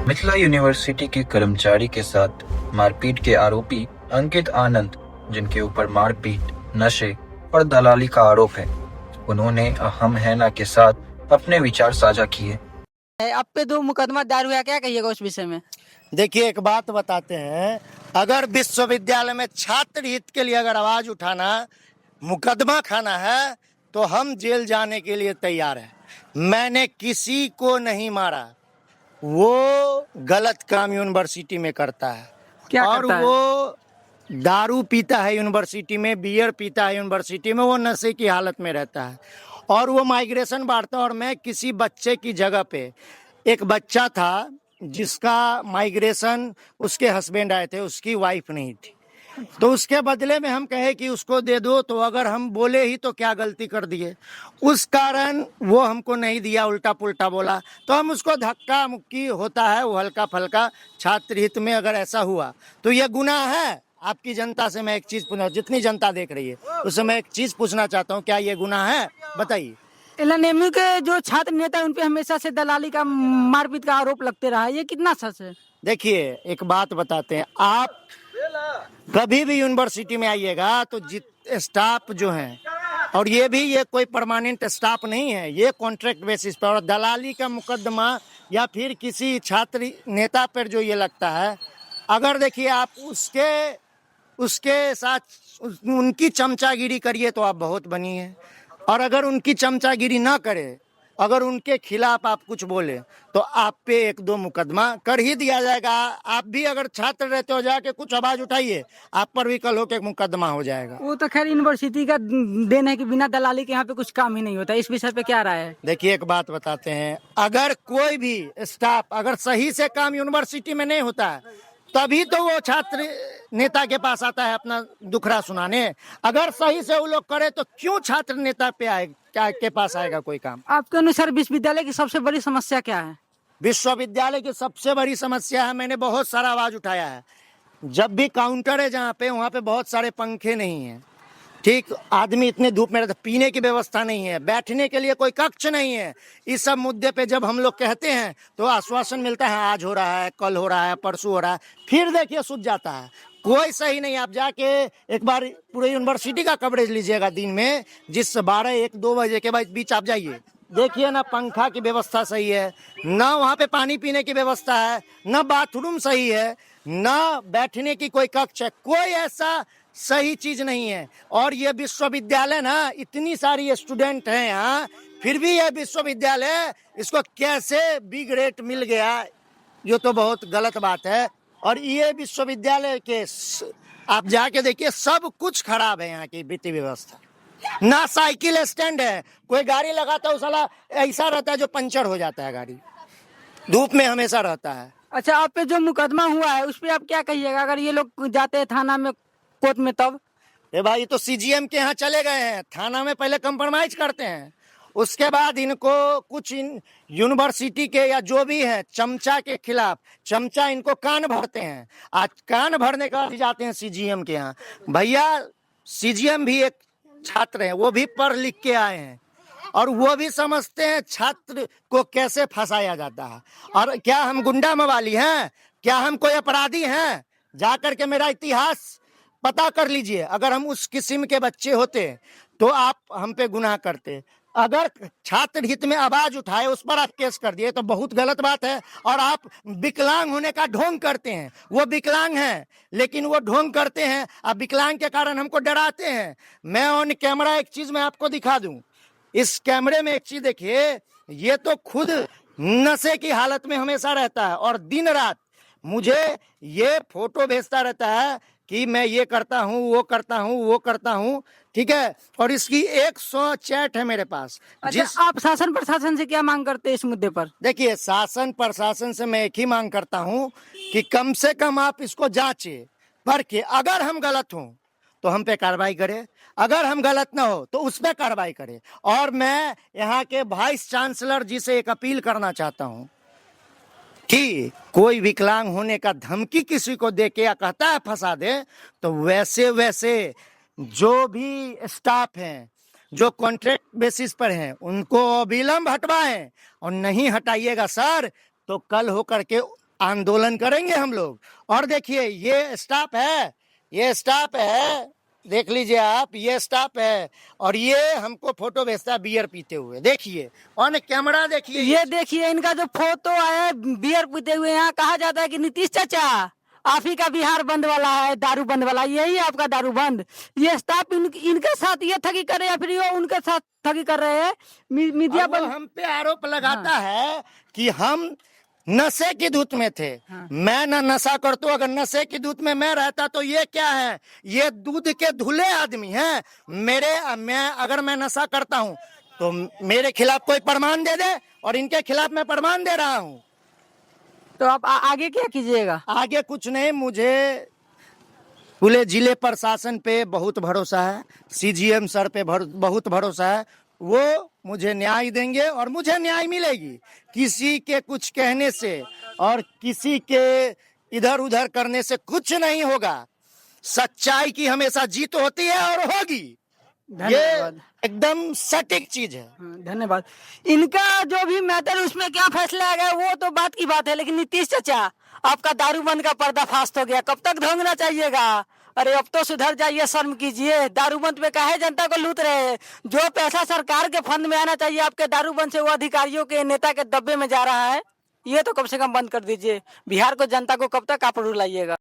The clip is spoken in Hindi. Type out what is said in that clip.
मिथिला यूनिवर्सिटी के कर्मचारी के साथ मारपीट के आरोपी अंकित आनंद, जिनके ऊपर मारपीट, नशे और दलाली का आरोप है, उन्होंने हम हैना के साथ अपने विचार साझा किए। आप पे 2 मुकदमा दायर हुआ, क्या कहिएगा उस विषय में? देखिए, एक बात बताते हैं, अगर विश्वविद्यालय में छात्र हित के लिए अगर आवाज उठाना, मुकदमा खाना है तो हम जेल जाने के लिए तैयार हैं। मैंने किसी को नहीं मारा, वो गलत काम यूनिवर्सिटी में करता है। क्या और करता है? वो दारू पीता है यूनिवर्सिटी में, बियर पीता है यूनिवर्सिटी में, वो नशे की हालत में रहता है और वो माइग्रेशन बांटता है। और मैं किसी बच्चे की जगह पे, एक बच्चा था जिसका माइग्रेशन उसके हस्बैंड आए थे, उसकी वाइफ नहीं थी, तो उसके बदले में हम कहे कि उसको दे दो, तो अगर हम बोले ही तो क्या गलती कर दिए, उस कारण वो हमको नहीं दिया, उल्टा पुल्टा बोला, तो हम उसको धक्का मुक्की होता है, वो हल्का फल्का छात्र हित में अगर ऐसा हुआ तो ये गुनाह है। आपकी जनता से मैं एक चीज पूछना, जितनी जनता देख रही है उससे मैं एक चीज पूछना चाहता हूँ, क्या ये गुनाह है? बताइए। एलएनएमयू के जो छात्र नेता हैं, उन पे हमेशा से दलाली का, मारपीट का आरोप लगते रहा है, ये कितना सच है? देखिए, एक बात बताते हैं, आप कभी भी यूनिवर्सिटी में आइएगा तो स्टाफ जो है, और ये कोई परमानेंट स्टाफ नहीं है, ये कॉन्ट्रैक्ट बेसिस पर, और दलाली का मुकदमा या फिर किसी छात्र नेता पर जो ये लगता है, अगर देखिए आप उसके साथ उनकी चमचागिरी करिए तो आप बहुत बनी है, और अगर उनकी चमचागिरी ना करे, अगर उनके खिलाफ आप कुछ बोले तो आप पे 1-2 मुकदमा कर ही दिया जाएगा। आप भी अगर छात्र रहते हो, जाके कुछ आवाज उठाइए, आप पर भी कल होके एक मुकदमा हो जाएगा। वो तो खैर यूनिवर्सिटी का देन है कि बिना दलाली के यहाँ पे कुछ काम ही नहीं होता। इस विषय पे क्या राय है? देखिए, एक बात बताते हैं, अगर कोई भी स्टाफ अगर सही से काम यूनिवर्सिटी में नहीं होता है, तभी तो वो छात्र नेता के पास आता है अपना दुखड़ा सुनाने। अगर सही से वो लोग करे तो क्यों छात्र नेता पे आए, क्या के पास आएगा कोई काम? आपके अनुसार विश्वविद्यालय की सबसे बड़ी समस्या क्या है? विश्वविद्यालय की सबसे बड़ी समस्या है, मैंने बहुत सारा आवाज उठाया है, जब भी काउंटर है जहाँ पे, वहाँ पे बहुत सारे पंखे नहीं है, ठीक, आदमी इतने धूप में रहता, पीने की व्यवस्था नहीं है, बैठने के लिए कोई कक्ष नहीं है। इस सब मुद्दे पे जब हम लोग कहते हैं तो आश्वासन मिलता है, आज हो रहा है, कल हो रहा है, परसों हो रहा है, फिर देखिए सूझ जाता है, कोई सही नहीं। आप जाके एक बार पूरे यूनिवर्सिटी का कवरेज लीजिएगा दिन में, जिस 12-1-2 बजे के बीच आप जाइए, देखिए ना पंखा की व्यवस्था सही है, ना वहाँ पे पानी पीने की व्यवस्था है, ना बाथरूम सही है, ना बैठने की कोई कक्ष है, कोई ऐसा सही चीज नहीं है। और ये विश्वविद्यालय ना, इतनी सारी स्टूडेंट हैं यहाँ, फिर भी ये विश्वविद्यालय, इसको कैसे बी ग्रेड मिल गया, ये तो बहुत गलत बात है। और ये विश्वविद्यालय के आप जाके देखिए, सब कुछ खराब है यहाँ की वित्तीय व्यवस्था, ना साइकिल स्टैंड है, कोई गाड़ी लगाता है साला ऐसा रहता है जो पंचर हो जाता है, गाड़ी धूप में हमेशा रहता है। अच्छा, आप पे जो मुकदमा हुआ है उस पे आप क्या कहिएगा, अगर ये लोग जाते हैं थाना में, कोर्ट में, तब? भाई, तो सीजीएम के यहाँ चले गए हैं, थाना में पहले कंप्रोमाइज करते हैं, उसके बाद इनको कुछ यूनिवर्सिटी के या जो भी है चमचा के खिलाफ, चमचा इनको कान भरते हैं, आज कान भरने का जाते हैं सीजीएम के यहाँ। भैया, सीजीएम भी एक छात्र हैं, वो भी पढ़ लिख के आए हैं, और वो भी समझते हैं छात्र को कैसे फंसाया जाता है। और क्या हम गुंडा मवाली हैं? क्या हम कोई अपराधी हैं? जाकर के मेरा इतिहास पता कर लीजिए, अगर हम उस किस्म के बच्चे होते तो आप हम पे गुनाह करते। अगर छात्र हित में आवाज उठाए, उस पर आप केस कर दिए तो बहुत गलत बात है। और आप विकलांग होने का ढोंग करते हैं, वो विकलांग हैं लेकिन वो ढोंग करते हैं, आप विकलांग के कारण हमको डराते हैं। मैं ऑन कैमरा एक चीज मैं आपको दिखा दूं, इस कैमरे में एक चीज देखिए, ये तो खुद नशे की हालत में हमेशा रहता है, और दिन रात मुझे ये फोटो भेजता रहता है कि मैं ये करता हूँ, वो करता हूँ, वो करता हूँ, ठीक है, और इसकी 100 चैट है मेरे पास। अच्छा, आप शासन प्रशासन से क्या मांग करते हैं इस मुद्दे पर? देखिए, शासन प्रशासन से मैं एक ही मांग करता हूँ कि कम से कम आप इसको जांचे परखे, अगर हम गलत हों तो हम पे कार्रवाई करे, अगर हम गलत ना हो तो उस पे कार्रवाई करे। और मैं यहाँ के वाइस चांसलर जी से एक अपील करना चाहता हूँ कि कोई विकलांग होने का धमकी किसी को दे के या कहता है फंसा दे, तो वैसे जो भी स्टाफ हैं, जो कॉन्ट्रैक्ट बेसिस पर हैं, उनको अविलंब हटवाएं, और नहीं हटाइएगा सर तो कल होकर के आंदोलन करेंगे हम लोग। और देखिए ये स्टाफ है, ये स्टाफ है, देख लीजिए आप, ये स्टाफ है और ये हमको फोटो भेजता है बियर पीते हुए। देखिए ऑन कैमरा देखिए। ये देखिए इनका जो फोटो आया बियर पीते हुए, यहाँ कहा जाता है कि नीतीश चाचा आप ही का बिहार बंद वाला है, दारू बंद वाला, यही है आपका दारू बंद। ये स्टाफ इनके साथ ये ठगी कर रहे हैं, फिर ये उनके साथ ठगी कर रहे हैं। मीडिया और वो हम पे आरोप लगाता है कि हम नशे की धुत में थे। मैं ना नशा करता हूं, अगर नशे की धुत में मैं रहता तो ये क्या है, ये दूध के धुले आदमी हैं। अगर मैं नशा करता हूं तो मेरे खिलाफ कोई प्रमाण दे दे, और इनके खिलाफ मैं प्रमाण दे रहा हूं। तो आप आगे क्या कीजिएगा? आगे कुछ नहीं, मुझे पूरे जिले प्रशासन पे बहुत भरोसा है, सीजीएम सर पे बहुत भरोसा है। वो मुझे न्याय देंगे और मुझे न्याय मिलेगी। किसी के कुछ कहने से और किसी के इधर उधर करने से कुछ नहीं होगा। सच्चाई की हमेशा जीत होती है और होगी। ये एकदम सटीक चीज है। धन्यवाद। इनका जो भी मैटर उसमें क्या फैसला आ गया वो तो बात की बात है, लेकिन नीतीश चाचा आपका दारू बंद का पर्दाफाश हो गया, कब तक ढोंगना चाहिएगा? अरे अब तो सुधर जाइए, शर्म कीजिए। दारूबंद पे काहे जनता को लूट रहे हैं? जो पैसा सरकार के फंड में आना चाहिए आपके दारूबंद से, वो अधिकारियों के नेता के डब्बे में जा रहा है। ये तो कम से कम बंद कर दीजिए। बिहार को जनता को कब तक आप रुलाइएगा?